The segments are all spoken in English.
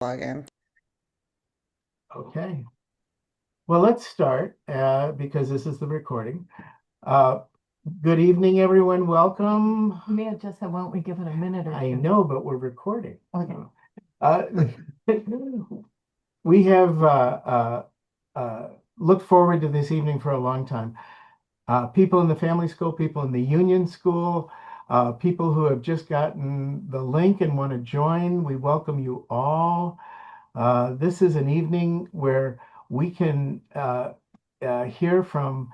Login. Okay. Well, let's start because this is the recording. Uh, Good evening, everyone. Welcome. You may have just said, why don't we give it a minute or I two? know, but we're recording. Okay. Uh, we have looked forward to this evening for a long time. People in the family school, people in the union school, people who have just gotten the link and want to join. We welcome you all. This is an evening where we can hear from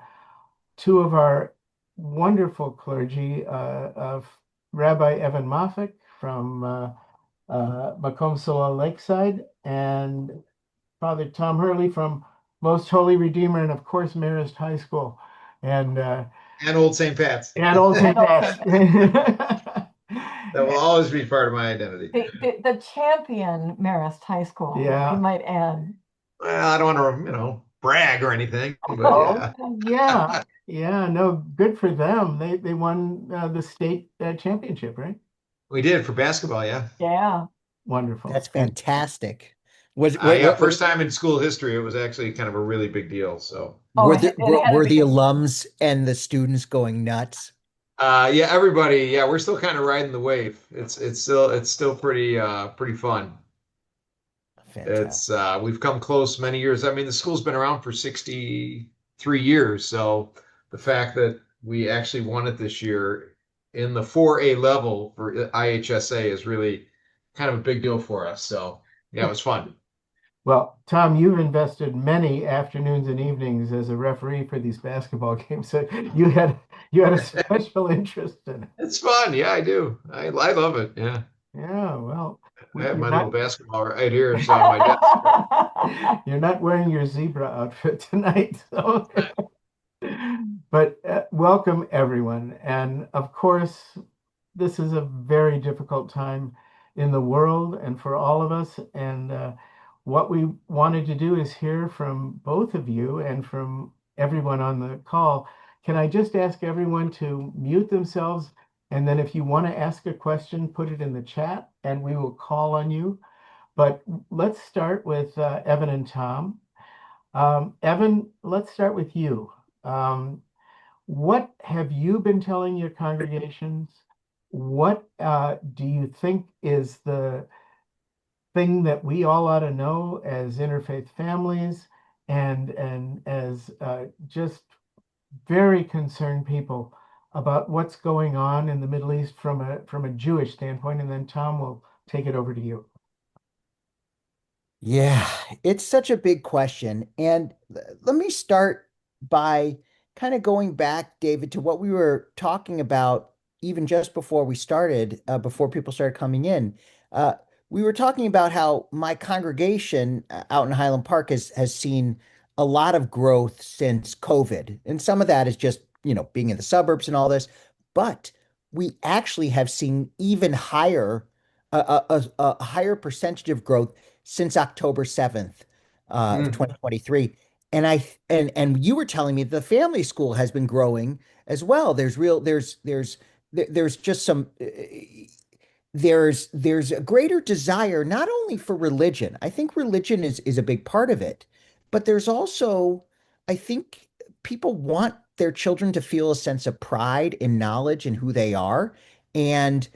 two of our wonderful clergy, of Rabbi Evan Moffic from Makom Sola Lakeside and Father Tom Hurley from Most Holy Redeemer and, of course, Marist High School. And And Old St. Pat's. and Old St. Pat's. That will always be part of my identity. The champion Marist High School, Yeah. you might add. Well, I don't want to, brag or anything, but Oh, yeah. yeah, no, good for them. They won the state championship, right? We did for basketball, yeah. Yeah. Wonderful. That's fantastic. Was Yeah, first time in school history, it was actually kind of a really big deal. So, Oh, were it the had to were be the a- alums and the students going nuts? yeah, everybody, yeah, we're still kind of riding the wave. It's still pretty fun. It's Fantastic. we've come close many years. I mean, the school's been around for 63 years, so the fact that we actually won it this year in the 4A level for IHSA is really kind of a big deal for us. So, yeah, it was fun. Well, Tom, you've invested many afternoons and evenings as a referee for these basketball games, so you had a special interest in it. It's fun. Yeah, I do. I love it. Yeah. Yeah, well, I have you're my little not basketball right here. So on my desk. you're not wearing your zebra outfit tonight, so but welcome everyone. And of course, this is a very difficult time in the world and for all of us. And what we wanted to do is hear from both of you and from everyone on the call. Can I just ask everyone to mute themselves? And then if you want to ask a question, put it in the chat and we will call on you. But let's start with Evan and Tom. Evan, let's start with you. Um, what have you been telling your congregations? What do you think is the thing that we all ought to know as interfaith families and as just very concerned people about what's going on in the Middle East from a Jewish standpoint? And then Tom will take it over to you. Yeah, it's such a big question. And let me start by kind of going back, David, to what we were talking about even just before we started, before people started coming in. Uh, we were talking about how my congregation out in Highland Park has seen a lot of growth since COVID. And some of that is just, being in the suburbs and all this. But we actually have seen even higher, a higher percentage of growth since October 7th of Mm. 2023. And you were telling me the family school has been growing as well. There's just some there's a greater desire not only for religion. I think religion is a big part of it, but there's also, I think, people want their children to feel a sense of pride in knowledge and who they are. And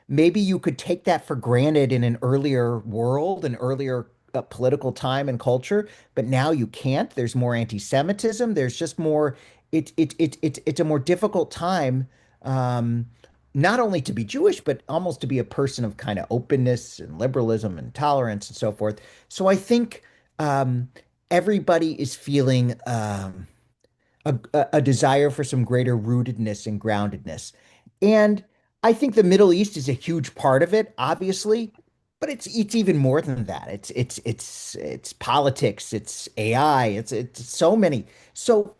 maybe you could take that for granted in an earlier world, an earlier political time and culture, but now you can't. There's more anti-Semitism. There's just more. It's a more difficult time, not only to be Jewish, but almost to be a person of kind of openness and liberalism and tolerance and so forth. So I think um, everybody is feeling a desire for some greater rootedness and groundedness. And I think the Middle East is a huge part of it, obviously, but it's even more than that. It's politics, it's AI, it's so many. So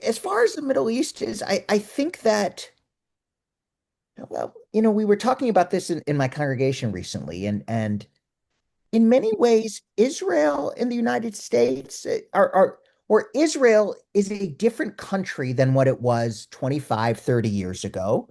as far as the Middle East is, I think that, well, we were talking about this in my congregation recently, and in many ways, Israel and the United States are or Israel is a different country than what it was 25, 30 years ago.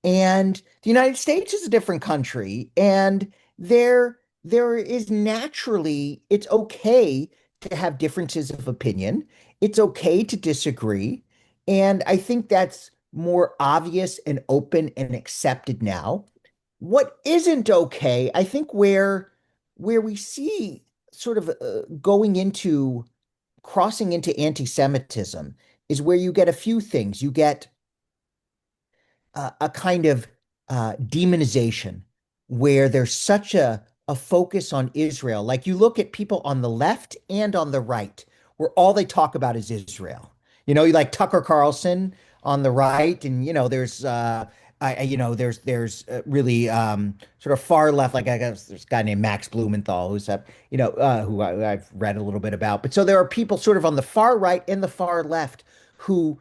And the United States is a different country. And they're there is naturally, it's okay to have differences of opinion. It's okay to disagree. And I think that's more obvious and open and accepted now. What isn't okay, I think where we see sort of going into crossing into anti-Semitism is where you get a few things. You get a kind of demonization where there's such a focus on Israel. Like you look at people on the left and on the right, where all they talk about is Israel. You like Tucker Carlson on the right, and there's there's really sort of far left, like I guess there's a guy named Max Blumenthal who I've read a little bit about. But so there are people sort of on the far right and the far left who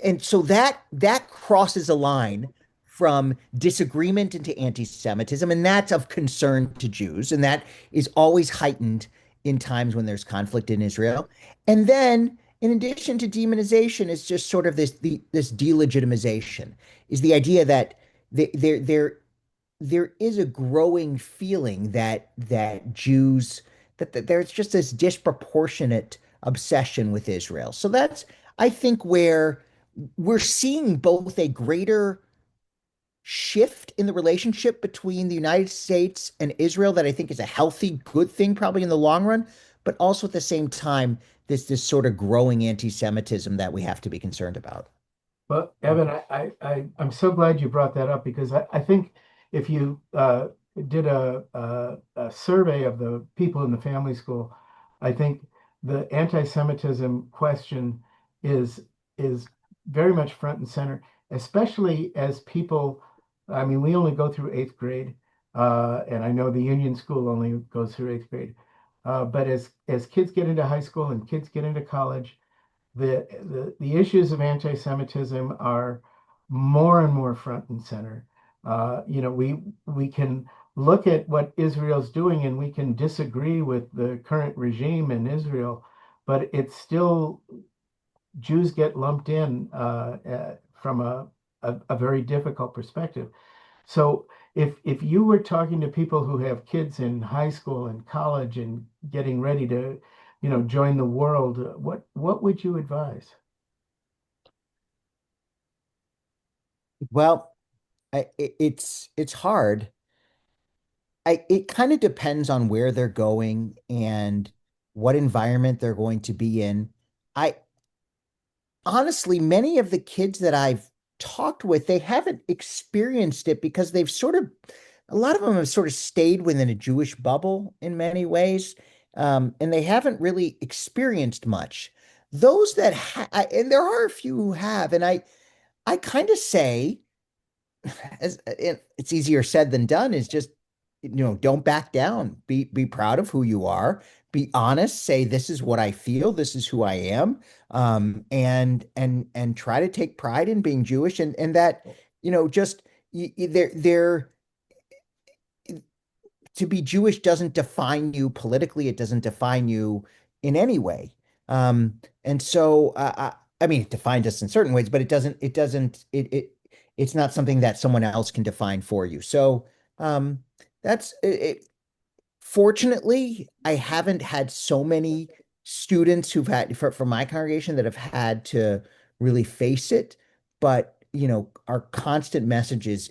and so that crosses a line from disagreement into anti-Semitism, and that's of concern to Jews, and that is always heightened in times when there's conflict in Israel. And then, in addition to demonization, is just sort of this delegitimization, is the idea that there is a growing feeling that Jews that there's just this disproportionate obsession with Israel. So that's I think where we're seeing both a greater shift in the relationship between the United States and Israel that I think is a healthy, good thing probably in the long run, but also at the same time, this sort of growing anti-Semitism that we have to be concerned about. Well, Evan, I'm so glad you brought that up because I think if you did a survey of the people in the family school, I think the anti-Semitism question is is very much front and center, especially as people. I mean, we only go through eighth grade, and I know the Union School only goes through eighth grade. But as kids get into high school and kids get into college, the issues of anti-Semitism are more and more front and center. We can look at what Israel's doing and we can disagree with the current regime in Israel, but it's still Jews get lumped in from a very difficult perspective. So if you were talking to people who have kids in high school and college and getting ready to, join the world, what would you advise? Well, it's hard. It kind of depends on where they're going and what environment they're going to be in. I honestly, many of the kids that I've talked with, they haven't experienced it because a lot of them have sort of stayed within a Jewish bubble in many ways, and they haven't really experienced much. Those that and there are a few who have, and I kind of say, it's easier said than done, is just don't back down. Be proud of who you are. Be honest. Say this is what I feel. This is who I am. And try to take pride in being Jewish, and that just there to be Jewish doesn't define you politically. It doesn't define you in any way. And so I mean, it defines us in certain ways, but it's not something that someone else can define for you. So that's it. Fortunately, I haven't had so many students who've had from my congregation that have had to really face it. But our constant message is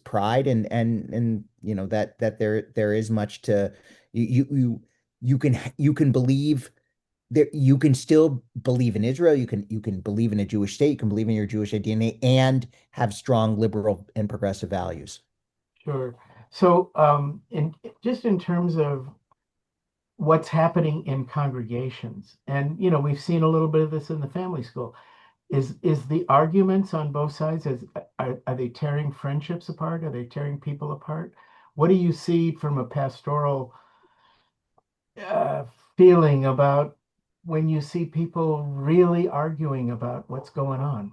pride, and that there is much to you can believe that you can still believe in Israel. You can believe in a Jewish state. You can believe in your Jewish DNA and have strong liberal and progressive values. Sure. So, in terms of what's happening in congregations, and we've seen a little bit of this in the family school. Is the arguments on both sides? Are they tearing friendships apart? Are they tearing people apart? What do you see from a pastoral uh, feeling about when you see people really arguing about what's going on?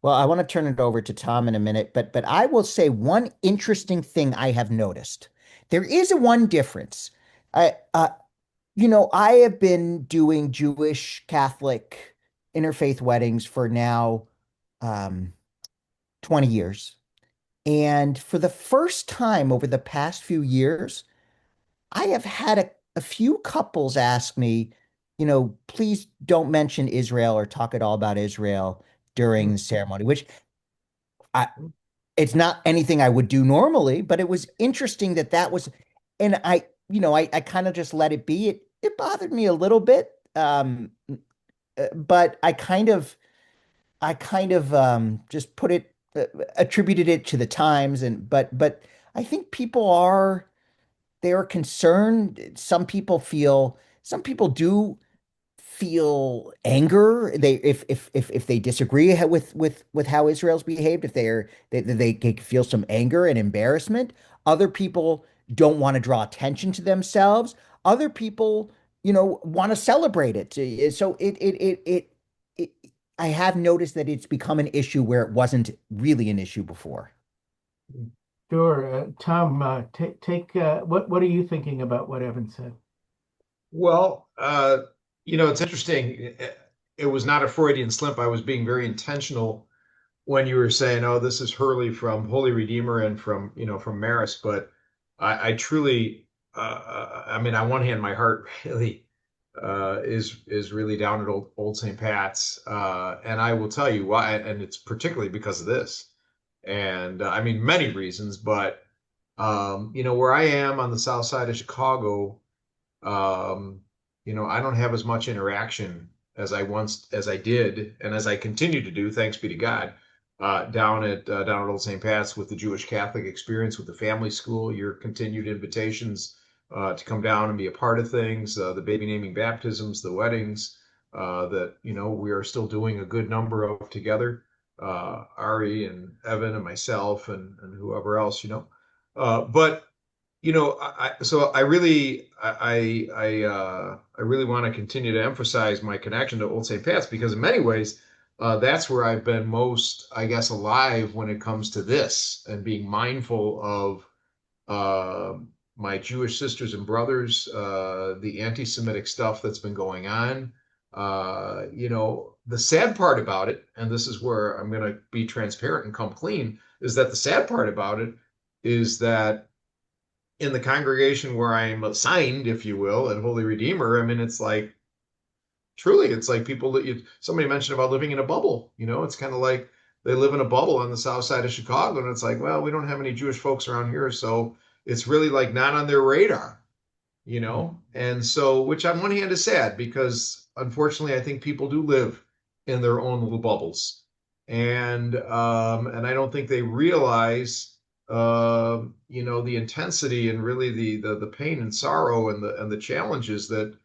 Well, I want to turn it over to Tom in a minute, but I will say one interesting thing I have noticed. There is a one difference. I I have been doing Jewish Catholic interfaith weddings for now 20 years. And for the first time over the past few years, I have had a few couples ask me, please don't mention Israel or talk at all about Israel during the ceremony, which I, it's not anything I would do normally, but it was interesting that was, and I kind of just let it be. It bothered me a little bit, but I kind of just attributed it to the times, but I think they are concerned. Some people do feel anger. They if they disagree with how Israel's behaved, if they feel some anger and embarrassment. Other people don't want to draw attention to themselves. Other people, want to celebrate it. So it I have noticed that it's become an issue where it wasn't really an issue before. Sure. Tom, take what are you thinking about what Evan said? Well, it's interesting. It was not a Freudian slip. I was being very intentional when you were saying, "Oh, this is Hurley from Holy Redeemer and from Marist." But I truly, I mean, on one hand, my heart really is really down at old St. Pat's, and I will tell you why. And it's particularly because of this, and I mean, many reasons. But where I am on the south side of Chicago. Um, I don't have as much interaction as I did, and as I continue to do, thanks be to God, down at Old St. Pat's with the Jewish Catholic experience with the family school, your continued invitations to come down and be a part of things, the baby naming baptisms, the weddings that we are still doing a good number of together, Ari and Evan and myself and whoever else, but so I really want to continue to emphasize my connection to Old St. Pat's because in many ways, that's where I've been most, I guess, alive when it comes to this and being mindful of uh, my Jewish sisters and brothers, the anti-Semitic stuff that's been going on. The sad part about it, and this is where I'm going to be transparent and come clean, is that the sad part about it is that in the congregation where I'm assigned, if you will, at Holy Redeemer, I mean, it's like truly, it's like people somebody mentioned about living in a bubble. It's kind of like they live in a bubble on the south side of Chicago, and it's like, well, we don't have any Jewish folks around here, so it's really like not on their radar, and so, which on one hand is sad because unfortunately, I think people do live in their own little bubbles, and I don't think they realize the intensity and really the pain and sorrow and the challenges that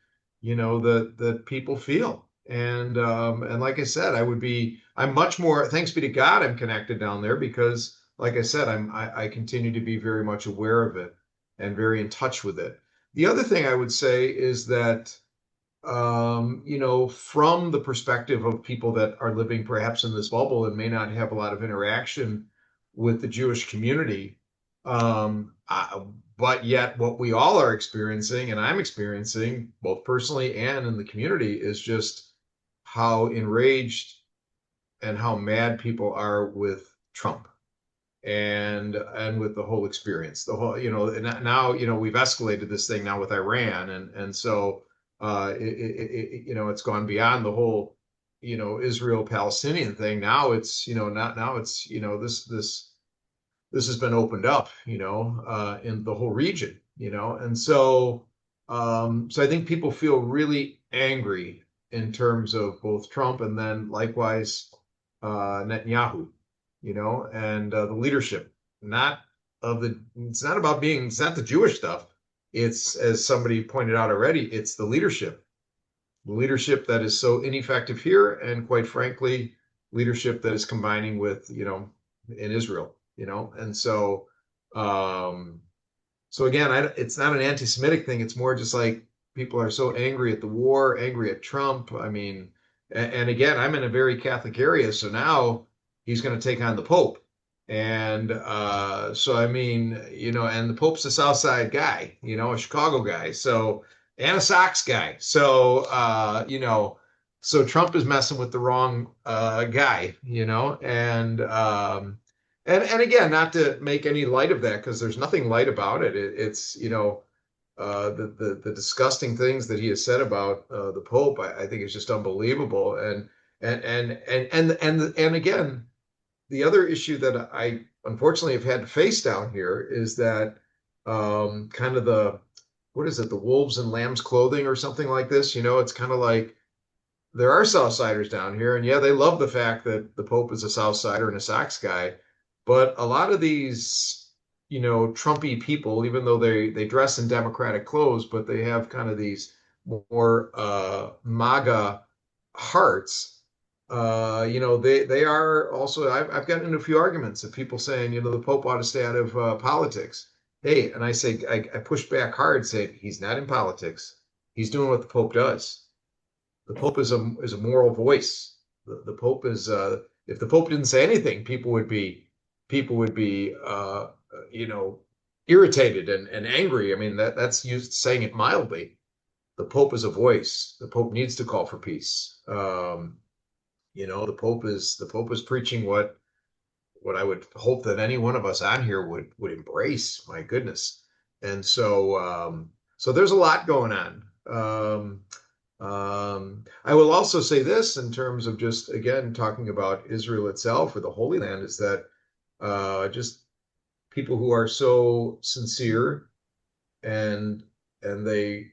that people feel. And like I said, I'm much more, thanks be to God, I'm connected down there because, like I said, I continue to be very much aware of it and very in touch with it. The other thing I would say is that from the perspective of people that are living perhaps in this bubble and may not have a lot of interaction with the Jewish community. But yet, what we all are experiencing, and I'm experiencing both personally and in the community, is just how enraged and how mad people are with Trump and with the whole experience. The whole, and now we've escalated this thing now with Iran, and so it's gone beyond the whole Israel Palestinian thing. Now it's not now it's this has been opened up, in the whole region, and so I think people feel really angry in terms of both Trump and then likewise Netanyahu, and the leadership. It's not about it's not the Jewish stuff. It's, as somebody pointed out already, it's the leadership that is so ineffective here, and quite frankly, leadership that is combining with, in Israel, and so again, it's not an anti-Semitic thing. It's more just like people are so angry at the war, angry at Trump. I mean, and again, I'm in a very Catholic area, so now he's going to take on the Pope. And so, I mean, and the Pope's a South Side guy, a Chicago guy, and a Sox guy. So Trump is messing with the wrong guy, and And again, not to make any light of that, because there's nothing light about it. It's, the disgusting things that he has said about the Pope, I think is just unbelievable. And again, the other issue that I unfortunately have had to face down here is that kind of what is it, the wolves in lamb's clothing or something like this. It's kind of like there are Southsiders down here, and yeah, they love the fact that the Pope is a Southsider and a Sox guy. But a lot of these, Trumpy people, even though they dress in Democratic clothes, but they have kind of these more MAGA hearts. They are also. I've gotten into a few arguments of people saying, the Pope ought to stay out of politics. Hey, and I say I push back hard, saying he's not in politics. He's doing what the Pope does. The Pope is a moral voice. The Pope is if the Pope didn't say anything, people would be irritated and angry. I mean that's used saying it mildly. The Pope is a voice. The Pope needs to call for peace. The Pope is preaching what I would hope that any one of us on here would embrace. My goodness, and so there's a lot going on. I will also say this in terms of just again talking about Israel itself or the Holy Land is that just people who are so sincere and they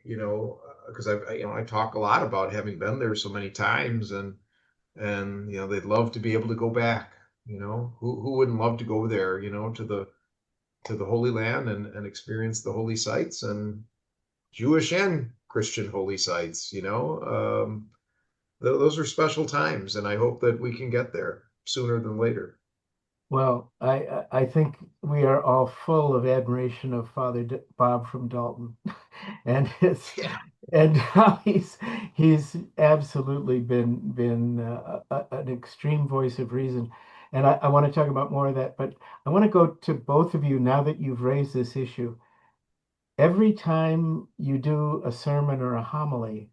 because I talk a lot about having been there so many times and they'd love to be able to go back. Who wouldn't love to go there, to the Holy Land and experience the holy sites and Jewish and Christian holy sites. Those are special times, and I hope that we can get there sooner than later. Well, I think we are all full of admiration of Bob from Dalton, and his Yeah. and how he's absolutely been an extreme voice of reason. And I want to talk about more of that, but I want to go to both of you now that you've raised this issue. Every time you do a sermon or a homily,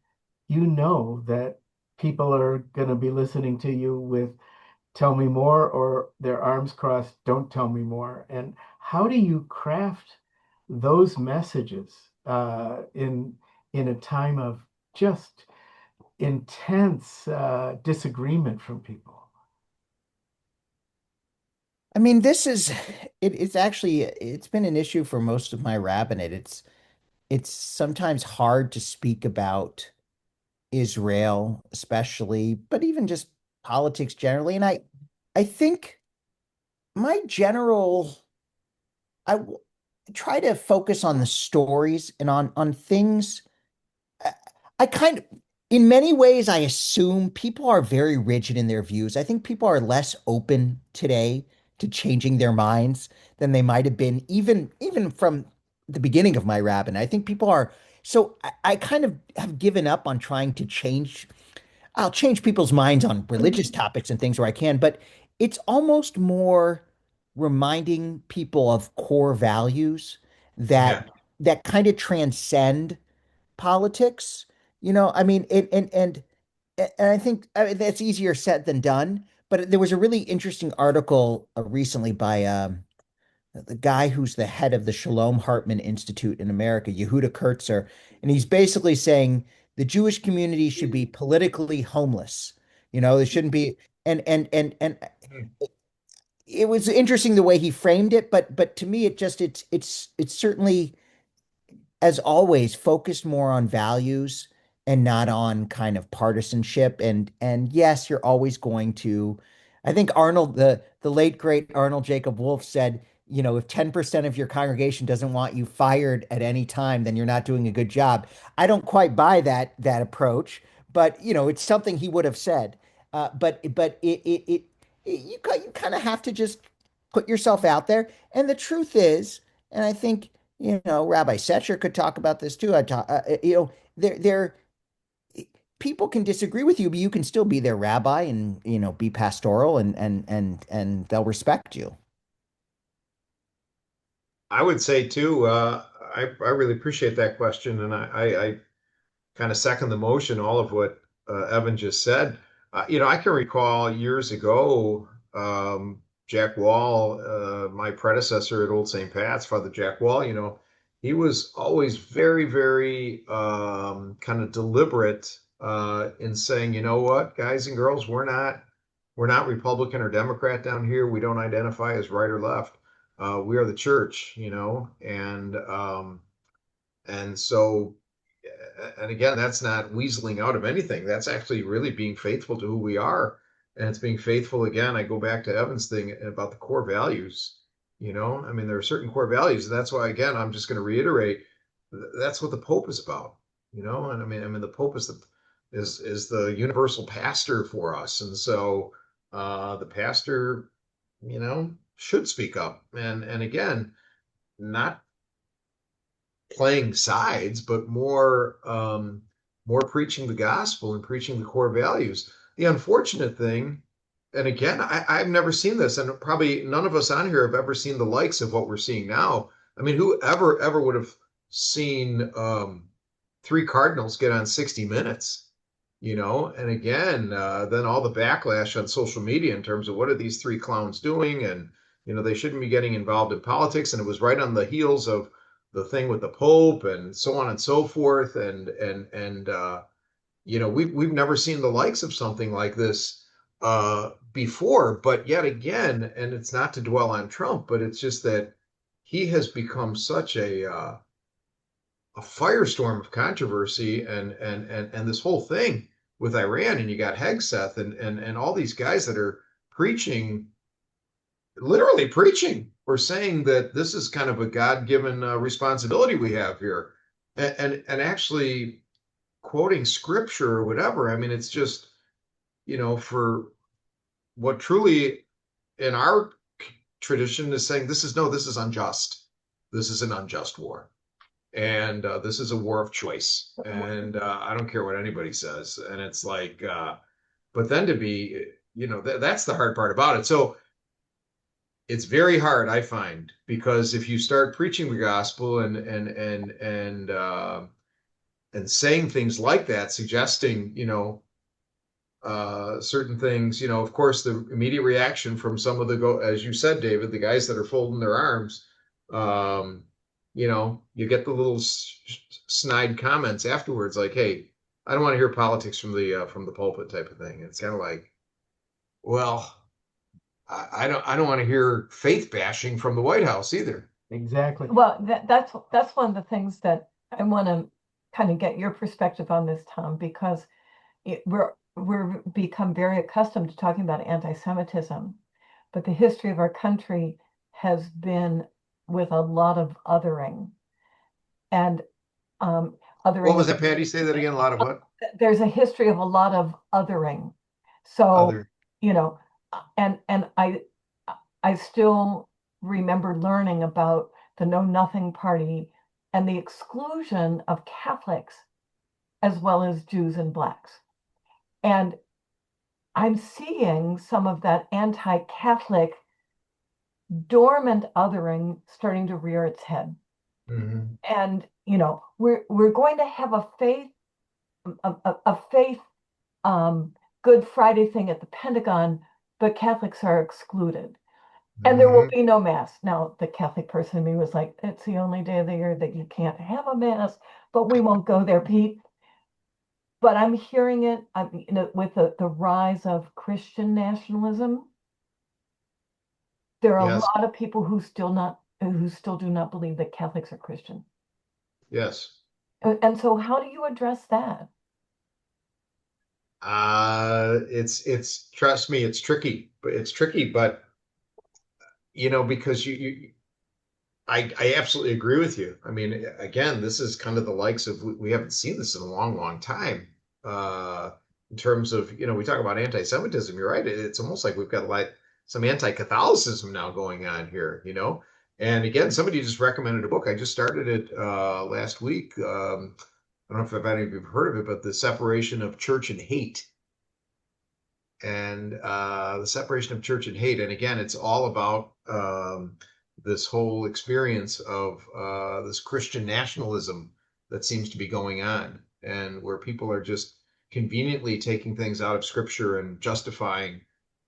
you know that people are going to be listening to you with tell me more or their arms crossed, don't tell me more. And how do you craft those messages in a time of just intense disagreement from people? I mean, it's actually it's been an issue for most of my rabbinate. It's sometimes hard to speak about Israel, especially, but even just politics generally. And I think my general I w- try to focus on the stories and on things. I I kind of, in many ways, I assume people are very rigid in their views. I think people are less open today to changing their minds than they might have been even from the beginning of my rabbin. I think people are so I kind of have given up on trying to change. I'll change people's minds on religious topics and things where I can, but it's almost more reminding people of core values that Yeah. that kind of transcend politics. I mean, and I think that's easier said than done. But there was a really interesting article recently by the guy who's the head of the Shalom Hartman Institute in America, Yehuda Kurtzer, and he's basically saying the Jewish community should be politically homeless. They shouldn't be, and it was interesting the way he framed it, but to me, it's certainly as always, focused more on values and not on kind of partisanship. And yes, you're always going to. I think Arnold, the late great Arnold Jacob Wolf said, if 10% of your congregation doesn't want you fired at any time, then you're not doing a good job. I don't quite buy that approach, but it's something he would have said. But you kind of have to just put yourself out there. And the truth is, and I think Rabbi Secher could talk about this too. I talk, there, people can disagree with you, but you can still be their rabbi and be pastoral, and they'll respect you. I would say too, I really appreciate that question, and I kind of second the motion, all of what Evan just said. I can recall years ago, Jack Wall, my predecessor at Old St. Pat's, Father Jack Wall, he was always very, very kind of deliberate in saying, you know what, guys and girls, we're not Republican or Democrat down here. We don't identify as right or left. We are the church, and so, and again, that's not weaseling out of anything. That's actually really being faithful to who we are. And it's being faithful again. I go back to Evan's thing about the core values. I mean, there are certain core values. And that's why, again, I'm just going to reiterate that's what the Pope is about, and I mean, the Pope is the universal pastor for us. And so the pastor, should speak up. And again, not playing sides, but more preaching the gospel and preaching the core values. The unfortunate thing, and again, I've never seen this, and probably none of us on here have ever seen the likes of what we're seeing now. I mean, who ever would have seen three cardinals get on 60 Minutes? And again, then all the backlash on social media in terms of what are these three clowns doing, and they shouldn't be getting involved in politics. And it was right on the heels of the thing with the Pope and so on and so forth. And we've never seen the likes of something like this before. But yet again, and it's not to dwell on Trump, but it's just that he has become such a firestorm of controversy and this whole thing with Iran, and you got Hegseth and all these guys that are preaching, literally preaching or saying that this is kind of a God-given responsibility we have here, and actually quoting scripture or whatever. I mean, it's just, for what truly in our tradition is saying this is unjust. This is an unjust war. And this is a war of choice. And I don't care what anybody says. And it's like, but then to be, that's the hard part about it. So it's very hard, I find, because if you start preaching the gospel and saying things like that, suggesting, certain things, of course, the immediate reaction from some of as you said, David, the guys that are folding their arms, you get the little snide comments afterwards, like, "Hey, I don't want to hear politics from the pulpit," type of thing. It's kind of like, well, I don't want to hear faith bashing from the White House either. Exactly. Well, that's one of the things that I want to kind of get your perspective on this, Tom, because we're become very accustomed to talking about anti-Semitism, but the history of our country has been with a lot of othering. And othering. What was that, Patty? Say that again. A lot of what? There's a history of a lot of othering. So, Other. And I still remember learning about the Know Nothing Party and the exclusion of Catholics as well as Jews and Blacks. And I'm seeing some of that anti-Catholic dormant othering starting to rear its head. Mm-hmm. And we're going to have a faith Good Friday thing at the Pentagon, but Catholics are excluded. And there will be no mass. Now, the Catholic person in me was like, it's the only day of the year that you can't have a mass, but we won't go there, Pete. But I'm hearing it with the rise of Christian nationalism. There are a lot of people who still do not believe that Catholics are Christian. Yes. And so how do you address that? It's trust me, it's tricky, but because I absolutely agree with you. I mean, again, this is kind of the likes of, we haven't seen this in a long, long time. In terms of, we talk about anti-Semitism, you're right. It's almost like we've got like some anti-Catholicism now going on here, And again, somebody just recommended a book. I just started it last week. I don't know if any of you have heard of it, but The Separation of Church and Hate. And the separation of church and hate. And again, it's all about this whole experience of this Christian nationalism that seems to be going on, and where people are just conveniently taking things out of scripture and justifying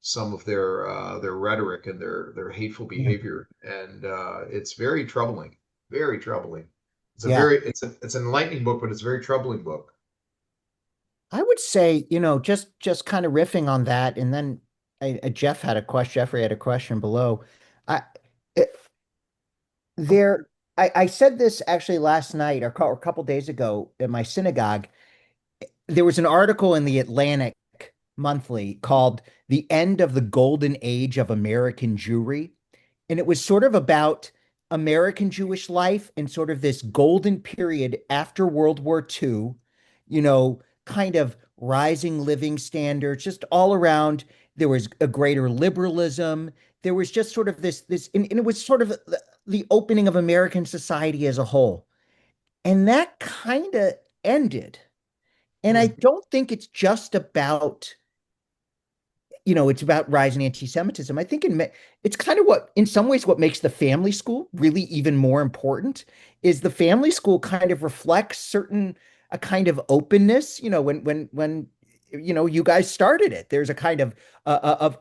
some of their rhetoric and their hateful Yeah. behavior, and it's very troubling, very troubling. Yeah. It's an enlightening book, but it's a very troubling book. I would say, just kind of riffing on that, and then Jeffrey had a question below. I it, there I said this actually last night or a couple days ago at my synagogue. There was an article in the Atlantic Monthly called "The End of the Golden Age of American Jewry." And it was sort of about American Jewish life and sort of this golden period after World War II, kind of rising living standards, just all around. There was a greater liberalism. There was just sort of and it was sort of the opening of American society as a whole. And that kind of ended. And I Hmm. don't think it's just about it's about rising anti-Semitism. I think it's kind of in some ways, what makes the family school really even more important is the family school kind of reflects a kind of openness. When you guys started it, there's a kind of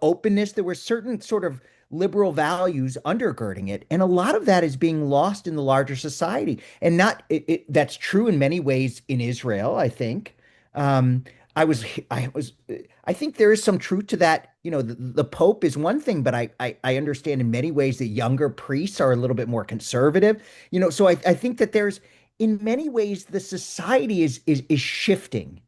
openness. There were certain sort of liberal values undergirding it, and a lot of that is being lost in the larger society. And not that's true in many ways in Israel, I think. Um, I think there is some truth to that. The Pope is one thing, but I understand in many ways that younger priests are a little bit more conservative. So I think that there's in many ways the society is shifting.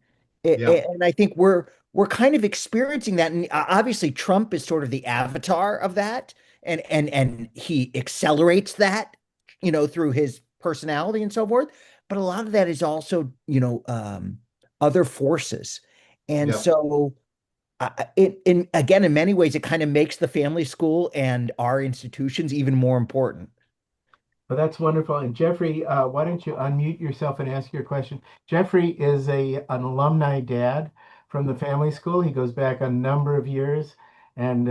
Yeah, And I think we're kind of experiencing that. And obviously Trump is sort of the avatar of that, and he accelerates that, through his personality and so forth. But a lot of that is also, other forces. And yeah. so in many ways, it kind of makes the family school and our institutions even more important. Well, that's wonderful. And Jeffrey, why don't you unmute yourself and ask your question? Jeffrey is an alumni dad from the family school. He goes back a number of years, and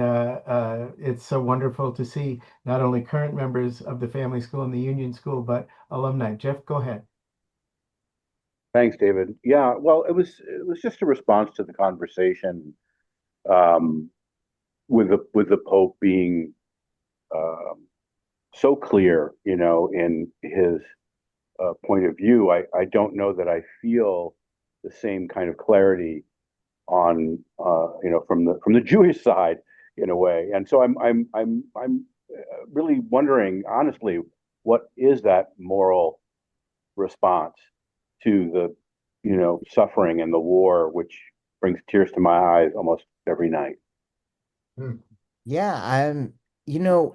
it's so wonderful to see not only current members of the family school and the union school, but alumni. Jeff, go ahead. Thanks, David. Yeah, well, it was just a response to the conversation um, with the Pope being um, so clear, in his point of view. I don't know that I feel the same kind of clarity on from the Jewish side in a way, and so I'm really wondering honestly, what is that moral response to the suffering and the war, which brings tears to my eyes almost every night. Hmm. Yeah,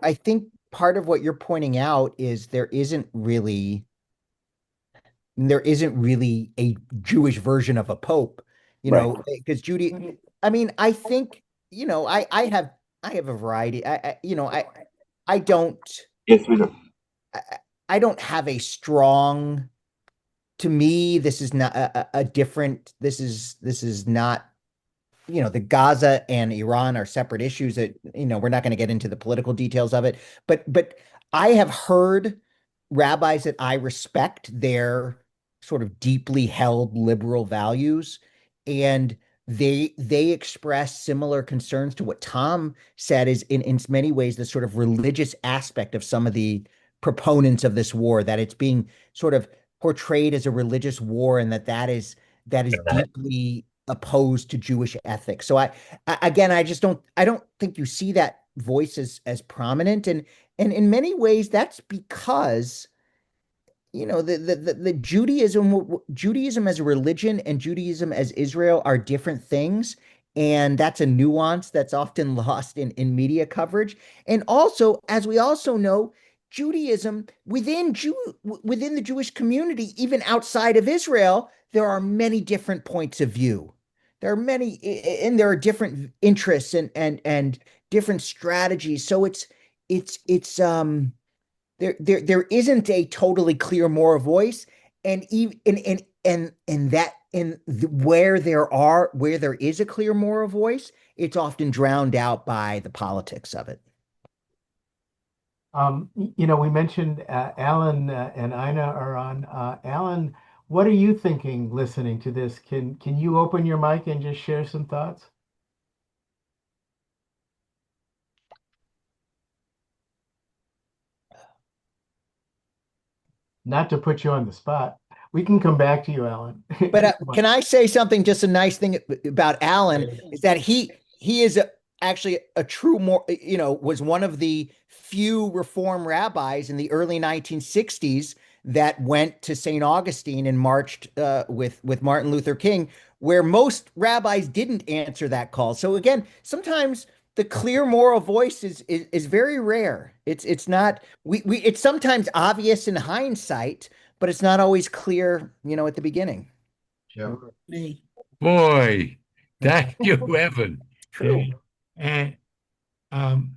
I think part of what you're pointing out is there isn't really a Jewish version of a pope, Right. because I mean, I think, I have a variety. I don't, Yes, we do. I, I don't have a strong, to me, this is not a different, this is not, the Gaza and Iran are separate issues that, we're not going to get into the political details of it. But I have heard rabbis that I respect their sort of deeply held liberal values, and they express similar concerns to what Tom said, is in many ways the sort of religious aspect of some of the proponents of this war, that it's being sort of portrayed as a religious war, and that is deeply opposed to Jewish ethics. So again, I don't think you see that voice as prominent, and in many ways that's because the Judaism as a religion and Judaism as Israel are different things. And that's a nuance that's often lost in media coverage. And also, as we also know, Judaism within the Jewish community, even outside of Israel, there are many different points of view. There are many, and there are different interests and different strategies. So it's there isn't a totally clear moral voice, and even and that in where there is a clear moral voice, it's often drowned out by the politics of it. We mentioned Alan and Ina are on. Alan, what are you thinking listening to this? Can you open your mic and just share some thoughts? Not to put you on the spot. We can come back to you, Alan. But can I say something? Just a nice thing about Alan is that he is actually a true more, was one of the few Reform rabbis in the early 1960s that went to St. Augustine and marched with Martin Luther King, where most rabbis didn't answer that call. So again, sometimes the clear moral voice is very rare. It's not it's sometimes obvious in hindsight, but it's not always clear, at the beginning. Yeah. Me. Boy, thank you, Evan. True. And um,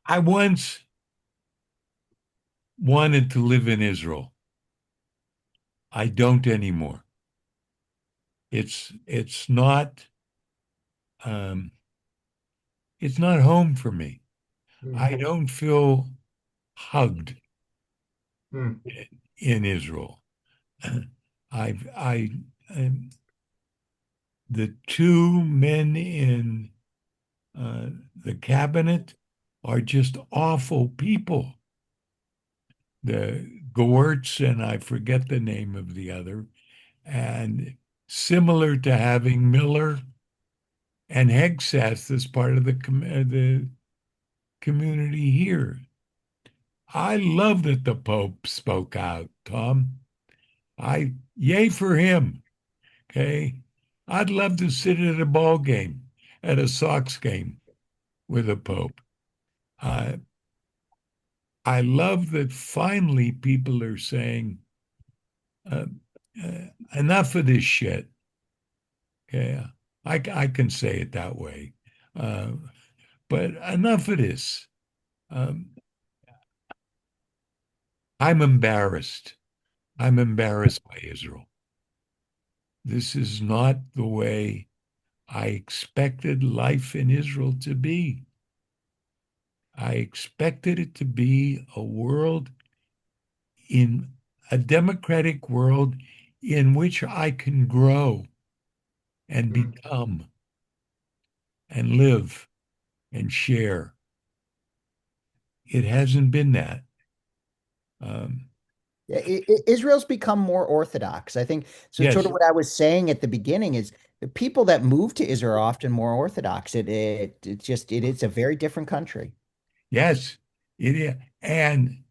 I once wanted to live in Israel. I don't anymore. It's not it's not home for me. I don't feel hugged Hmm. in Israel. I the two men in the cabinet are just awful people. The Goertz, and I forget the name of the other, and similar to having Miller and Hegseth as part of the community here. I love that the Pope spoke out, Tom. Yay for him. Okay. I'd love to sit at a ball game, at a Sox game with a Pope. I love that finally people are saying, enough of this shit. Okay. I can say it that way. But enough of this. I'm embarrassed. I'm embarrassed by Israel. This is not the way I expected life in Israel to be. I expected it to be a democratic world in which I can grow and become and live and share. It hasn't been that. Israel's become more orthodox. I think so. Yes. Sort of what I was saying at the beginning is the people that move to Israel are often more orthodox. It is a very different country. Yes, it is. And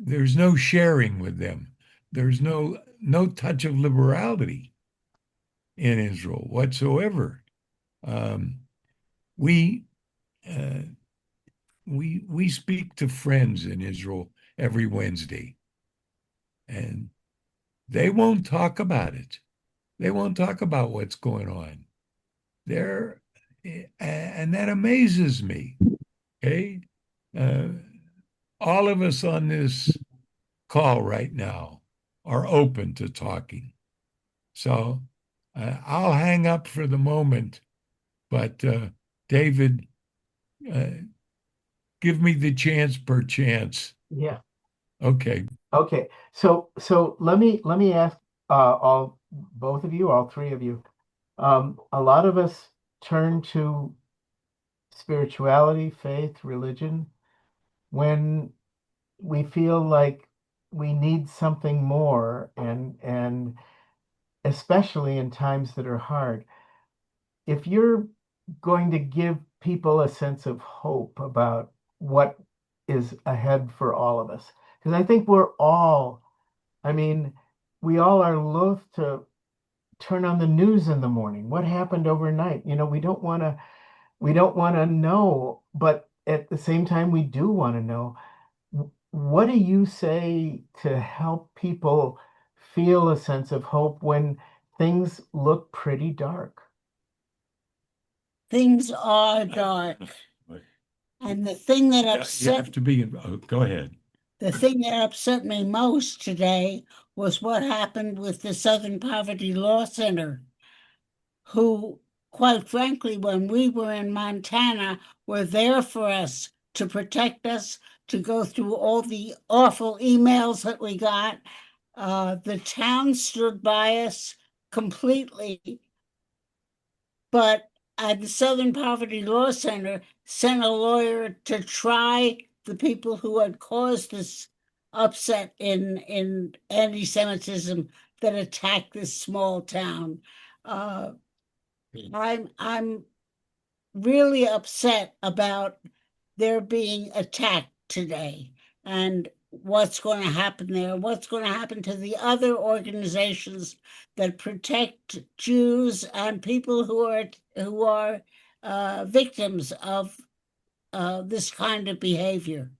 there's no sharing with them. There's no touch of liberality in Israel whatsoever. We speak to friends in Israel every Wednesday, and they won't talk about it. They won't talk about what's going on. And that amazes me. Okay, all of us on this call right now are open to talking. So I'll hang up for the moment, but David, give me the chance per chance. Yeah. Okay. Okay. So let me ask both of you, all three of you. A lot of us turn to spirituality, faith, religion when we feel like we need something more, and especially in times that are hard. If you're going to give people a sense of hope about what is ahead for all of us, because I think I mean, we all are loath to turn on the news in the morning. What happened overnight? We don't want to know, but at the same time, we do want to know. What do you say to help people feel a sense of hope when things look pretty dark? Things are dark. And the thing that You upset have to be. Go ahead. the thing that upset me most today was what happened with the Southern Poverty Law Center, who, quite frankly, when we were in Montana, were there for us to protect us, to go through all the awful emails that we got. The town stood by us completely, but the Southern Poverty Law Center sent a lawyer to try the people who had caused this upset in anti-Semitism that attacked this small town. I'm really upset about their being attacked today and what's going to happen there, what's going to happen to the other organizations that protect Jews and people who are victims of this kind of behavior.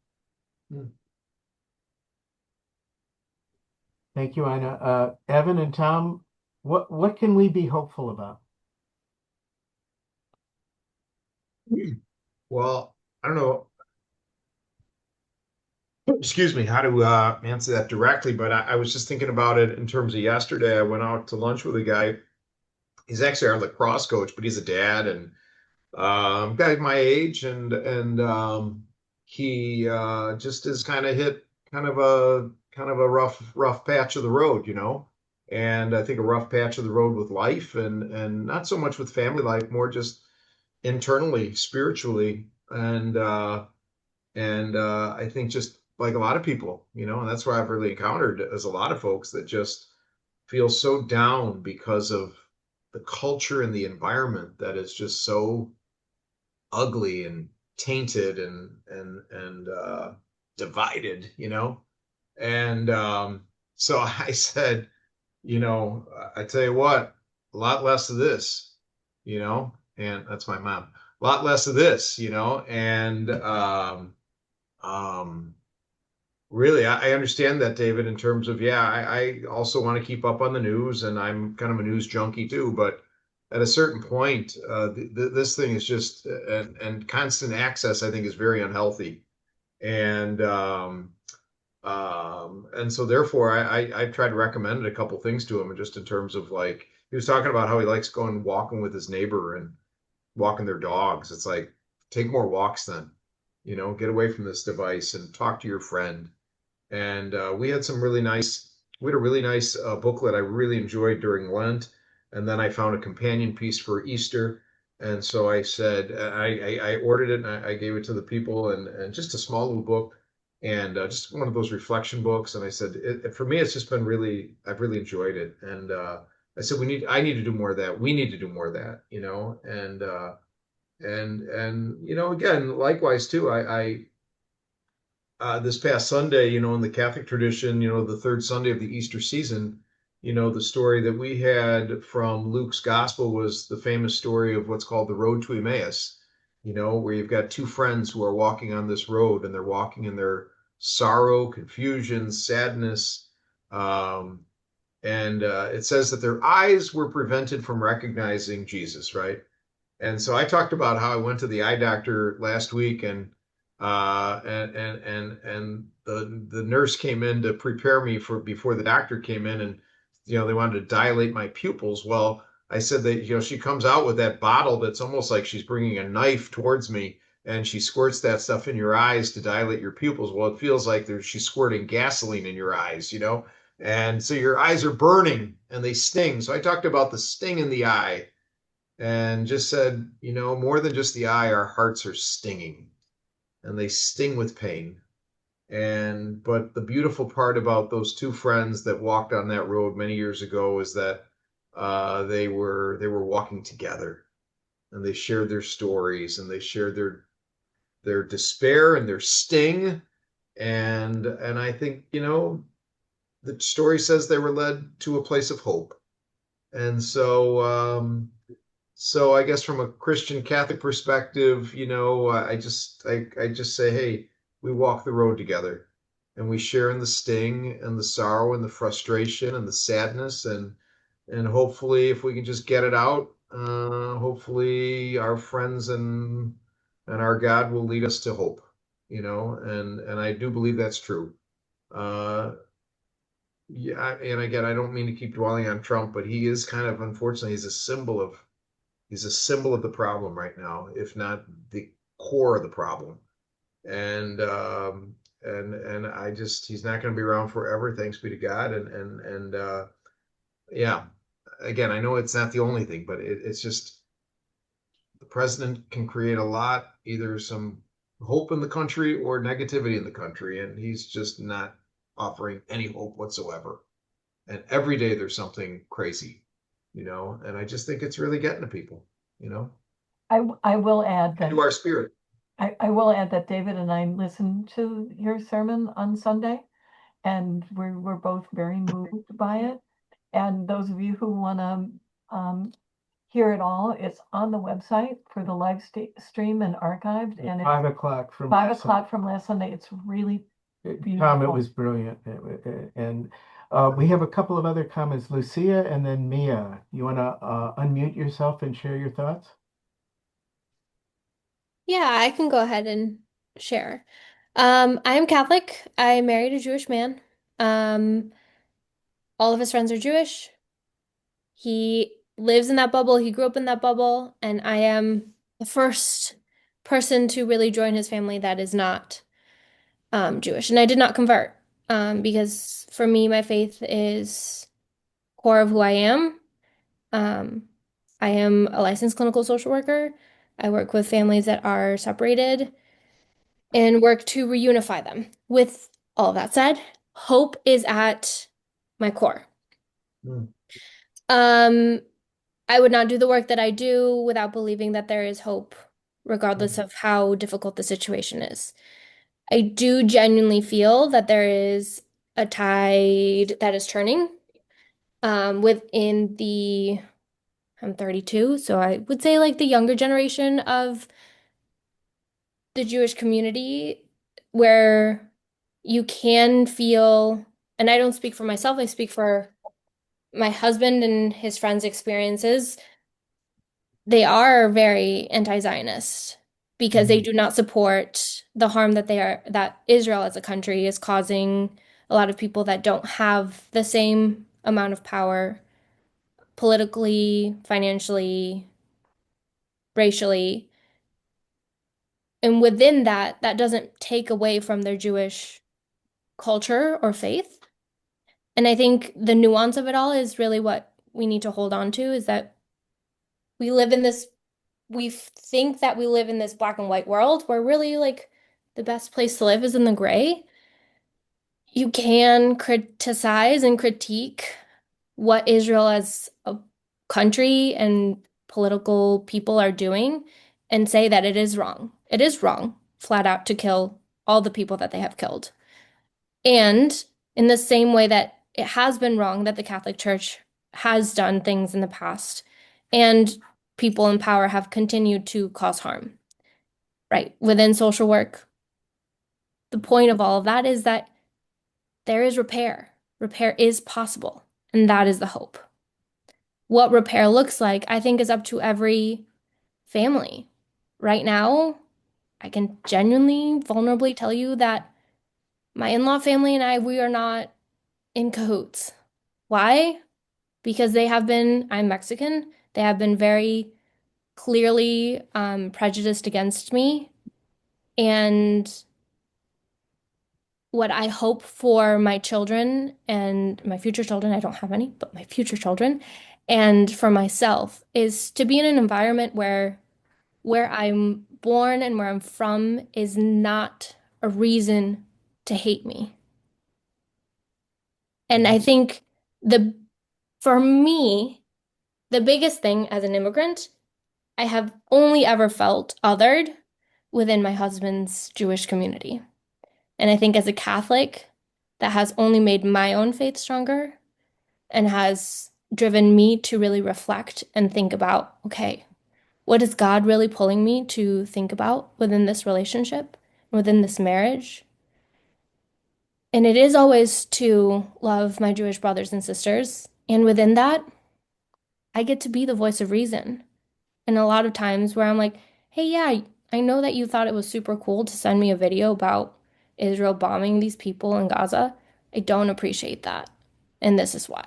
Thank you, Ina. Evan and Tom, what can we be hopeful about? Well, I don't know. Excuse me, how to answer that directly, but I was just thinking about it in terms of yesterday. I went out to lunch with a guy. He's actually our lacrosse coach, but he's a dad and guy my age, and he just is kind of hit kind of a rough patch of the road, you know. And I think a rough patch of the road with life and not so much with family life, more just internally, spiritually, and I think just like a lot of people, you know, and that's where I've really encountered as a lot of folks that just feel so down because of the culture and the environment that is just so ugly and tainted and divided, you know. And so I said, you know, I tell you what, a lot less of this, you know, and that's my mom, a lot less of this, you know, and um, really, I understand that, David, in terms of, yeah, I also want to keep up on the news, and I'm kind of a news junkie too, but at a certain point, this thing is just, and constant access, I think, is very unhealthy. And so therefore, I tried to recommend a couple things to him, and just in terms of like, he was talking about how he likes going walking with his neighbor and walking their dogs. It's like, take more walks then, you know, get away from this device and talk to your friend. And we had a really nice booklet I really enjoyed during Lent. And then I found a companion piece for Easter. And so I said, I ordered it and I gave it to the people, and just a small little book, and just one of those reflection books. And I said, for me, it's just been I've really enjoyed it. And I said, I need to do more of that. We need to do more of that, you know, and, you know, again, likewise too, this past Sunday, you know, in the Catholic tradition, you know, the third Sunday of the Easter season, you know, the story that we had from Luke's gospel was the famous story of what's called the road to Emmaus, you know, where you've got two friends who are walking on this road, and they're walking in their sorrow, confusion, sadness. And it says that their eyes were prevented from recognizing Jesus, right? And so I talked about how I went to the eye doctor last week, and the nurse came in to prepare me for before the doctor came in, and you know, they wanted to dilate my pupils. Well, I said that, you know, she comes out with that bottle that's almost like she's bringing a knife towards me, and she squirts that stuff in your eyes to dilate your pupils. Well, it feels like she's squirting gasoline in your eyes, you know, and so your eyes are burning and they sting. So I talked about the sting in the eye, and just said, you know, more than just the eye, our hearts are stinging, and they sting with pain. But the beautiful part about those two friends that walked on that road many years ago is that they were walking together, and they shared their stories, and they shared their despair and their sting. And I think, you know, the story says they were led to a place of hope. And so I guess from a Christian Catholic perspective, you know, I just say, hey, we walk the road together, and we share in the sting and the sorrow and the frustration and the sadness, and hopefully, if we can just get it out, hopefully our friends and our God will lead us to hope, you know, and I do believe that's true. Yeah, and again, I don't mean to keep dwelling on Trump, but he is kind of, unfortunately, he's a symbol of the problem right now, if not the core of the problem. And I just, he's not going to be around forever. Thanks be to God. And yeah, again, I know it's not the only thing, but it's just, the president can create a lot, either some hope in the country or negativity in the country, and he's just not offering any hope whatsoever. And every day there's something crazy, and I just think it's really getting to people, I will add that to our spirit. I will add that David and I listened to your sermon on Sunday, and we're both very moved by it. And those of you who want to hear it all, it's on the website for the live stream and archived. And it's 5 o'clock from 5 o'clock from last Sunday. It's really Tom, it beautiful. was brilliant. And we have a couple of other comments. Lucia and then Mia. You want to unmute yourself and share your thoughts? Yeah, I can go ahead and share. I'm Catholic. I married a Jewish man. Um, all of his friends are Jewish. He lives in that bubble. He grew up in that bubble, and I am the first person to really join his family that is not Jewish. And I did not convert because for me, my faith is core of who I am. Um, I am a licensed clinical social worker. I work with families that are separated and work to reunify them. With all that said, hope is at my core. Mm. I would not do the work that I do without believing that there is hope, regardless of how difficult the situation is. I do genuinely feel that there is a tide that is turning within the, I'm 32, so I would say like the younger generation of the Jewish community where you can feel, and I don't speak for myself, I speak for my husband and his friends' experiences. They are very anti-Zionist because they do not support the harm that Israel as a country is causing a lot of people that don't have the same amount of power politically, financially, racially. And within that, that doesn't take away from their Jewish culture or faith. And I think the nuance of it all is really what we need to hold on to is that we live in this, we think that we live in this black and white world where really like the best place to live is in the gray. You can criticize and critique what Israel as a country and political people are doing and say that it is wrong. It is wrong, flat out, to kill all the people that they have killed. And in the same way that it has been wrong that the Catholic Church has done things in the past and people in power have continued to cause harm, right? Within social work, the point of all of that is that there is repair. Repair is possible, and that is the hope. What repair looks like, I think, is up to every family. Right now, I can genuinely, vulnerably tell you that my in-law family and I, we are not in cahoots. Why? Because I'm Mexican, they have been very clearly prejudiced against me. And what I hope for my children and my future children, I don't have any, but my future children, and for myself is to be in an environment where I'm born and where I'm from is not a reason to hate me. And I think for me, the biggest thing as an immigrant, I have only ever felt othered within my husband's Jewish community. And I think as a Catholic, that has only made my own faith stronger and has driven me to really reflect and think about, okay, what is God really pulling me to think about within this relationship, within this marriage? And it is always to love my Jewish brothers and sisters. And within that, I get to be the voice of reason. And a lot of times where I'm like, hey, yeah, I know that you thought it was super cool to send me a video about Israel bombing these people in Gaza. I don't appreciate that. And this is why.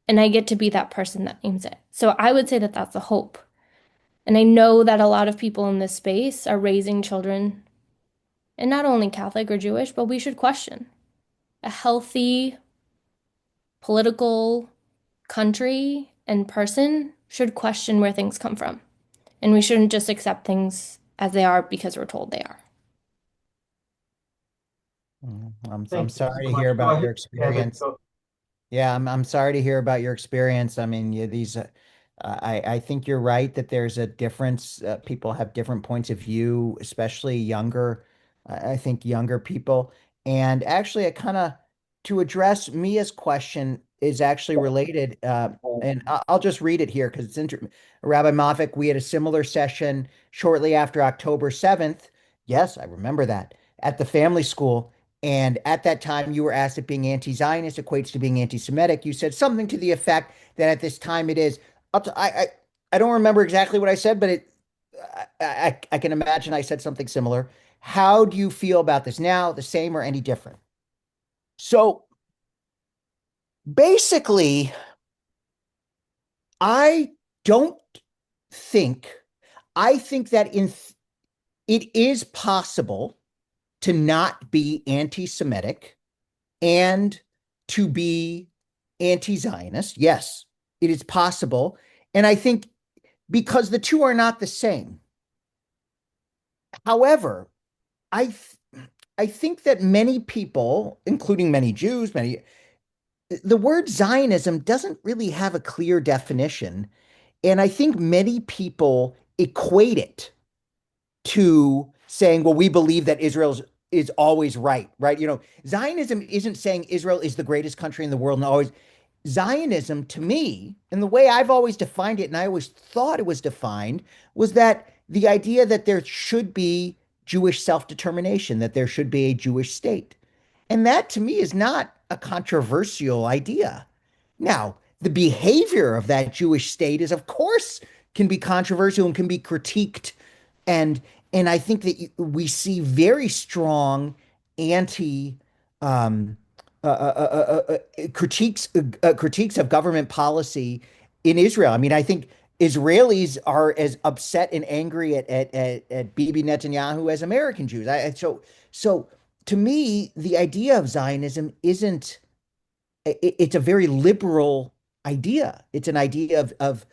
And I get to be that person that names it. So I would say that that's a hope. And I know that a lot of people in this space are raising children, and not only Catholic or Jewish, but we should question. A healthy political country and person should question where things come from. And we shouldn't just accept things as they are because we're told they are. I'm Thank you so sorry to much. hear Go about your ahead, Evan. experience. Yeah, I'm sorry to hear about your experience. I mean, I think you're right that there's a difference. People have different points of view, especially younger. I think younger people. And actually, I kind of to address Mia's question is actually related. And I'll just read it here because it's interesting. Rabbi Moffic, we had a similar session shortly after October 7th. Yes, I remember that at the family school. And at that time, you were asked if being anti-Zionist equates to being anti-Semitic. You said something to the effect that at this time it is. I don't remember exactly what I said, but I can imagine I said something similar. How do you feel about this now? The same or any different? So basically, I don't think. I think that it is possible to not be anti-Semitic and to be anti-Zionist. Yes, it is possible. And I think because the two are not the same. However, I I think that many people, including many Jews, the word Zionism doesn't really have a clear definition. And I think many people equate it to saying, well, we believe that Israel is always right, right? Zionism isn't saying Israel is the greatest country in the world and always. Zionism, to me, and the way I've always defined it, and I always thought it was defined, was that the idea that there should be Jewish self-determination, that there should be a Jewish state. And that to me is not a controversial idea. Now, the behavior of that Jewish state is, of course, can be controversial and can be critiqued. And and I think that we see very strong anti um, critiques of government policy in Israel. I mean, I think Israelis are as upset and angry at Bibi Netanyahu as American Jews. So to me, the idea of Zionism isn't it's a very liberal idea. It's an idea of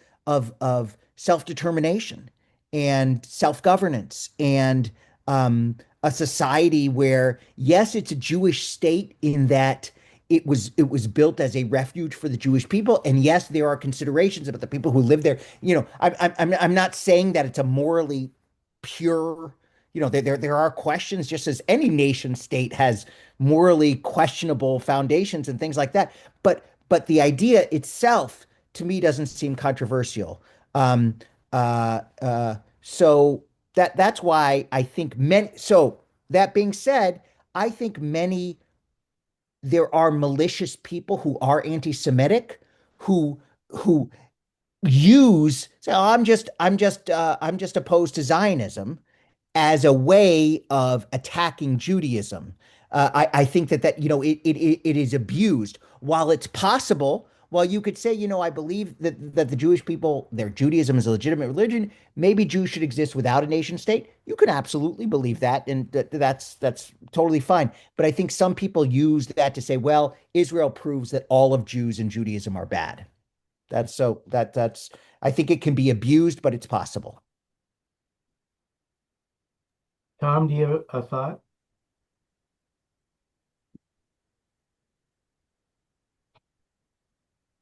self-determination and self-governance and a society where, yes, it's a Jewish state in that it was built as a refuge for the Jewish people, and yes, there are considerations about the people who live there. I'm not saying that it's a morally pure. There are questions, just as any nation state has morally questionable foundations and things like that. But the idea itself, to me, doesn't seem controversial. Um, so that's why I think many. So that being said, I think many there are malicious people who are anti-Semitic who who use say, oh, I'm just opposed to Zionism as a way of attacking Judaism. I think that it is abused. While it's possible, while you could say, I believe that the Jewish people, their Judaism is a legitimate religion, maybe Jews should exist without a nation state. You can absolutely believe that, and that's totally fine. But I think some people use that to say, well, Israel proves that all of Jews and Judaism are bad. That's I think it can be abused, but it's possible. Tom, do you have a thought?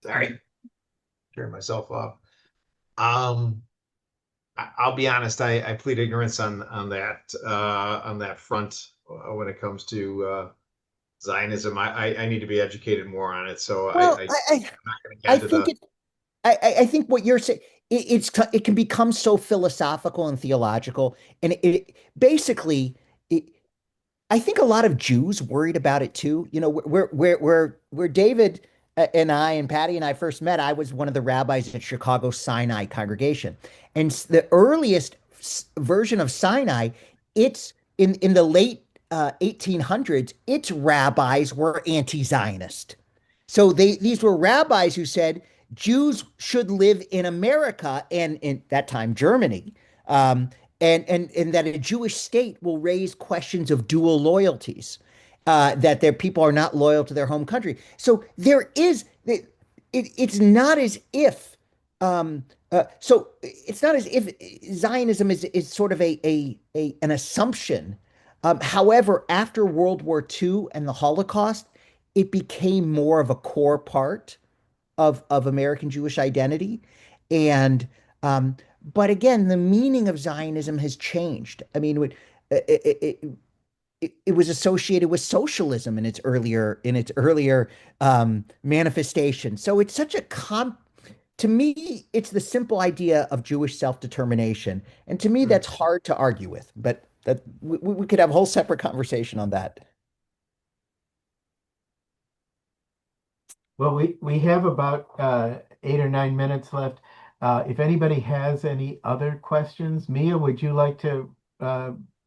Sorry, turn myself off. Um, I'll be honest. I plead ignorance on that front when it comes to Zionism. I need to be educated more on it. So Well, I'm not going to I get to think the. I think what you're saying it can become so philosophical and theological, and it basically I think a lot of Jews worried about it too. Where David and I and Patty and I first met, I was one of the rabbis at Chicago Sinai congregation, and the earliest version of Sinai, it's in the late 1800s. Its rabbis were anti-Zionist. So these were rabbis who said Jews should live in America and in that time Germany, um, and that a Jewish state will raise questions of dual loyalties, that their people are not loyal to their home country. So it's not as if it's not as if Zionism is sort of an assumption However, after World War II and the Holocaust, it became more of a core part of American Jewish identity. And but again, the meaning of Zionism has changed. I mean, it was associated with socialism in its earlier manifestation. So it's such a to me, it's the simple idea of Jewish self-determination, and to me, that's hard to argue with. But that we could have a whole separate conversation on that. Well, we have about 8 or 9 minutes left. If anybody has any other questions, Mia, would you like to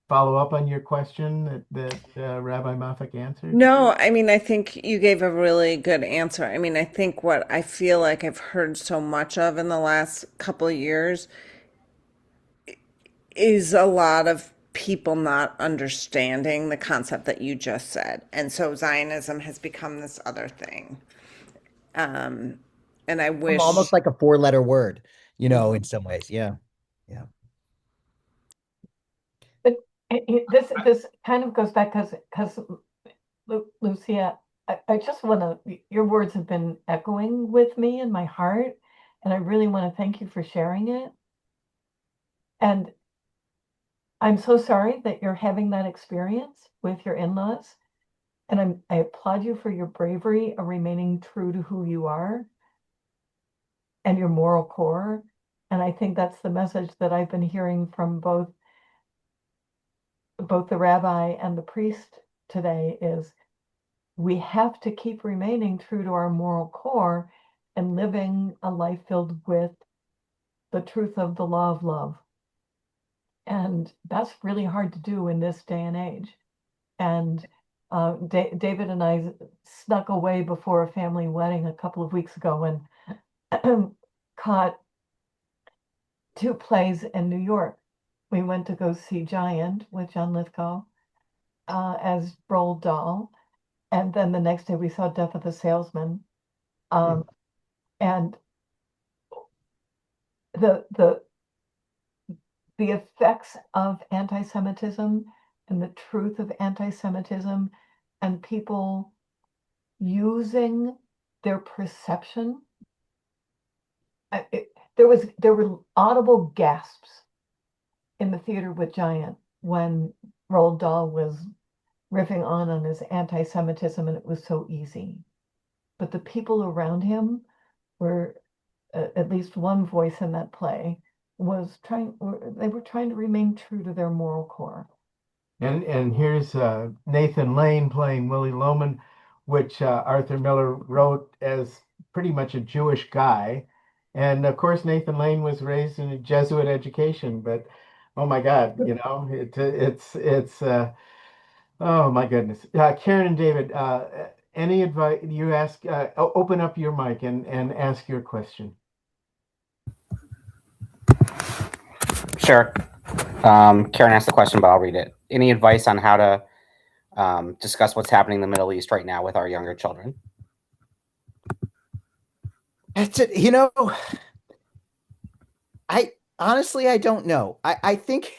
follow up on your question that Rabbi Moffic answered? No, I mean, I think you gave a really good answer. I mean, I think what I feel like I've heard so much of in the last couple of years is a lot of people not understanding the concept that you just said. And so Zionism has become this other thing. And I wish Almost like a four-letter word, in some ways. Yeah. Yeah. But this kind of goes back because Lucia, I just want to, your words have been echoing with me in my heart, and I really want to thank you for sharing it. And I'm so sorry that you're having that experience with your in-laws. And I applaud you for your bravery of remaining true to who you are and your moral core. And I think that's the message that I've been hearing from both the rabbi and the priest today is we have to keep remaining true to our moral core and living a life filled with the truth of the law of love. And that's really hard to do in this day and age. And David and I snuck away before a family wedding a couple of weeks ago and caught 2 plays in New York. We went to go see Giant with John Lithgow as Roald Dahl. And then the next day we saw Death of a Salesman. And the effects of anti-Semitism and the truth of anti-Semitism and people using their perception. There were audible gasps in the theater with Giant when Roald Dahl was riffing on his anti-Semitism, and it was so easy. But the people around him were, at least one voice in that play was they were trying to remain true to their moral core. And here's Nathan Lane playing Willie Loman, which Arthur Miller wrote as pretty much a Jewish guy. And of course, Nathan Lane was raised in a Jesuit education, but oh my God, it's oh my goodness. Karen and David, any advice you ask, open up your mic and ask your question. Sure. Karen asked the question, but I'll read it. Any advice on how to discuss what's happening in the Middle East right now with our younger children? That's it. I honestly, I don't know. I think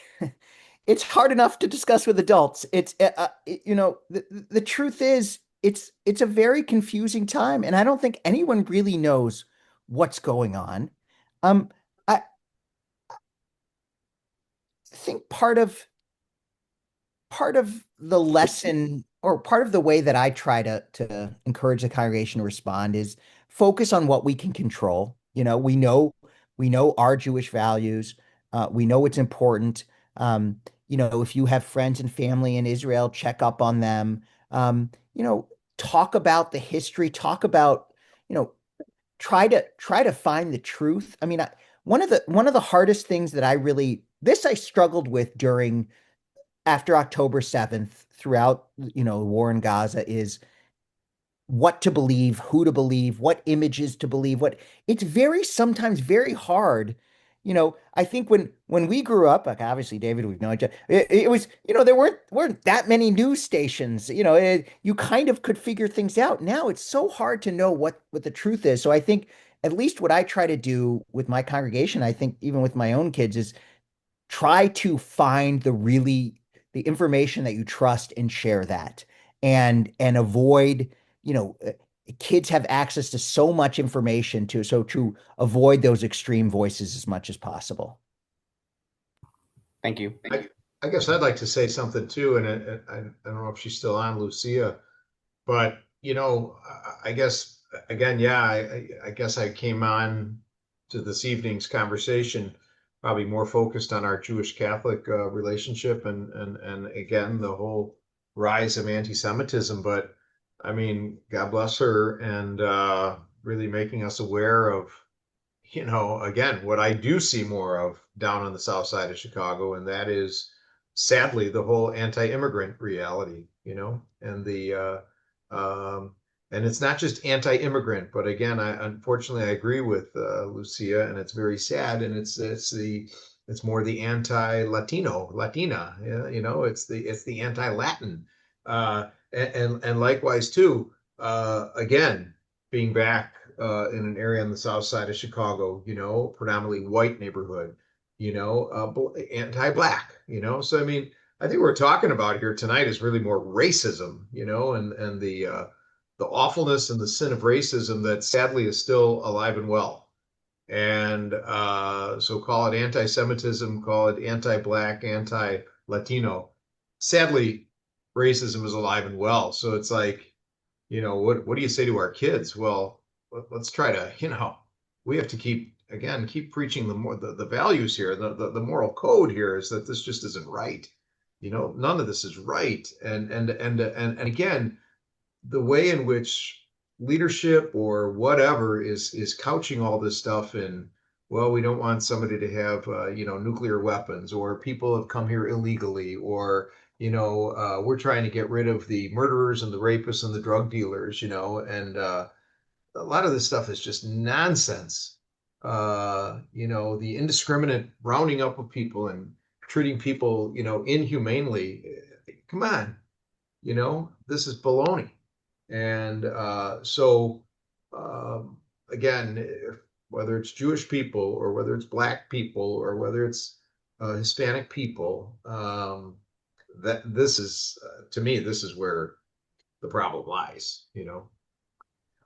it's hard enough to discuss with adults. It's, the truth is it's a very confusing time, and I don't think anyone really knows what's going on. I think part of the lesson or part of the way that I try to encourage the congregation to respond is focus on what we can control. We know our Jewish values. We know it's important. If you have friends and family in Israel, check up on them. Talk about the history, talk about, try to find the truth. I mean, one of the hardest things that I struggled with after October 7th throughout, the war in Gaza is what to believe, who to believe, what images to believe, it's sometimes very hard. I think when we grew up, like obviously David, we've known each other, it was, there weren't that many news stations, you kind of could figure things out. Now it's so hard to know what the truth is. So I think at least what I try to do with my congregation, I think even with my own kids, is try to find the the information that you trust and share that, and avoid, kids have access to so much information too, so to avoid those extreme voices as much as possible. Thank you. I guess I'd like to say something too, and I don't know if she's still on, Lucia, but I guess again, yeah, I guess I came on to this evening's conversation probably more focused on our Jewish Catholic relationship and again the whole rise of anti-Semitism. But I mean, God bless her, and really making us aware of, again, what I do see more of down on the south side of Chicago, and that is sadly the whole anti-immigrant reality, and and it's not just anti-immigrant, but again, unfortunately I agree with Lucia, and it's very sad, and it's more the Latina, it's the anti-Latin, and likewise too, again, being back in an area on the south side of Chicago, predominantly white neighborhood, anti-black, So I mean, I think what we're talking about here tonight is really more racism, and the awfulness and the sin of racism that sadly is still alive and well. And so call it anti-Semitism, call it anti-black, anti-Latino. Sadly, racism is alive and well. So it's like, what do you say to our kids? Well, let's try to, we have to keep preaching the values here. The moral code here is that this just isn't right. None of this is right. And again, the way in which leadership or whatever is couching all this stuff in, well, we don't want somebody to have nuclear weapons, or people have come here illegally, or we're trying to get rid of the murderers and the rapists and the drug dealers, and a lot of this stuff is just nonsense. The indiscriminate rounding up of people and treating people, inhumanely. Come on, this is baloney. And so again, whether it's Jewish people or whether it's Black people or whether it's Hispanic people, that this is to me, this is where the problem lies.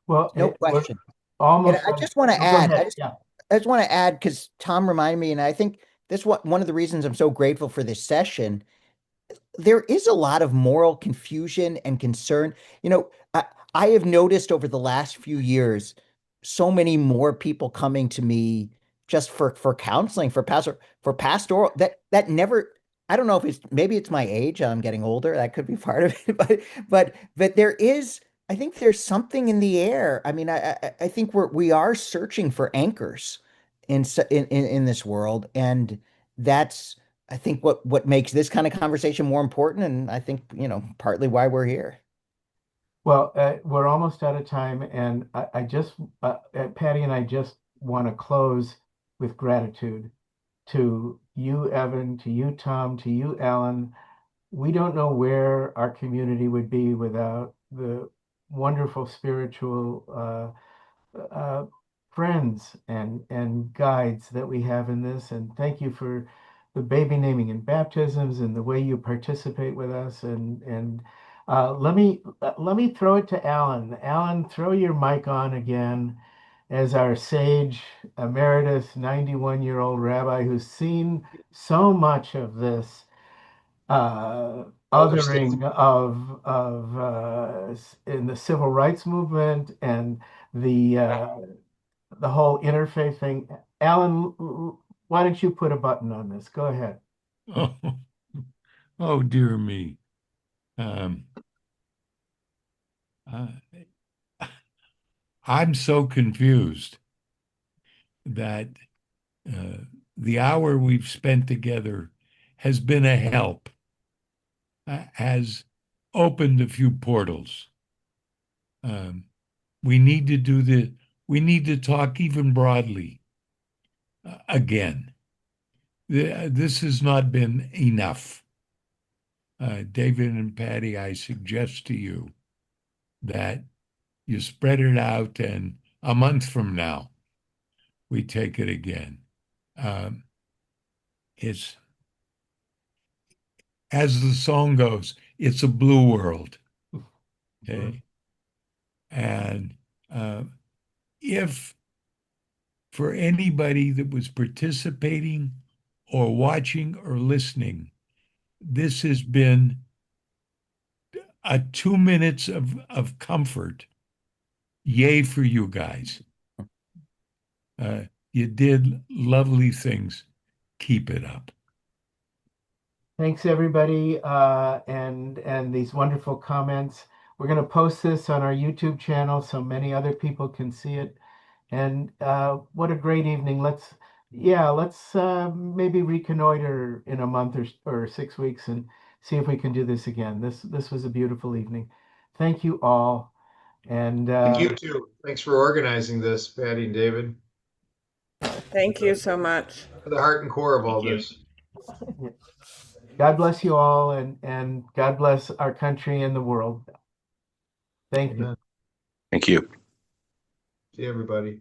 Well, No we're question. almost. And I just want to Go add, ahead. Yeah. I just want to add, because Tom reminded me, and I think this one of the reasons I'm so grateful for this session. There is a lot of moral confusion and concern. I have noticed over the last few years, so many more people coming to me just for counseling, for pastoral, that never. I don't know if maybe it's my age. I'm getting older. That could be part of it. But there is. I think there's something in the air. I mean, I think we are searching for anchors in this world, and that's, I think, what makes this kind of conversation more important, and I think, partly why we're here. Well, we're almost out of time, and I just, Patty and I just want to close with gratitude to you, Evan, to you, Tom, to you, Alan. We don't know where our community would be without the wonderful spiritual friends and guides that we have in this. And thank you for the baby naming and baptisms and the way you participate with us. And let me throw it to Alan. Alan, throw your mic on again as our sage emeritus 91-year-old rabbi who's seen so much of this othering of in the civil rights movement and the whole interfaith thing. Alan, why don't you put a button on this? Go ahead. Oh, oh dear me. I'm so confused that the hour we've spent together has been a help, has opened a few portals. We need to talk even broadly again. This has not been enough. David and Patty, I suggest to you that you spread it out, and a month from now, we take it again. as the song goes, it's a blue world. Okay. And if for anybody that was participating or watching or listening, this has been a 2 minutes of comfort. Yay for you guys. You did lovely things. Keep it up. Thanks, everybody, and these wonderful comments. We're going to post this on our YouTube channel so many other people can see it. And what a great evening. Let's maybe reconnoiter in a month or 6 weeks and see if we can do this again. This was a beautiful evening. Thank you all. And Thank you too. Thanks for organizing this, Patty and David. Thank you so much. For the heart and core of all Thank you. this. God bless you all, and God bless our country and the world. Thank you. Amen. Thank you. See everybody.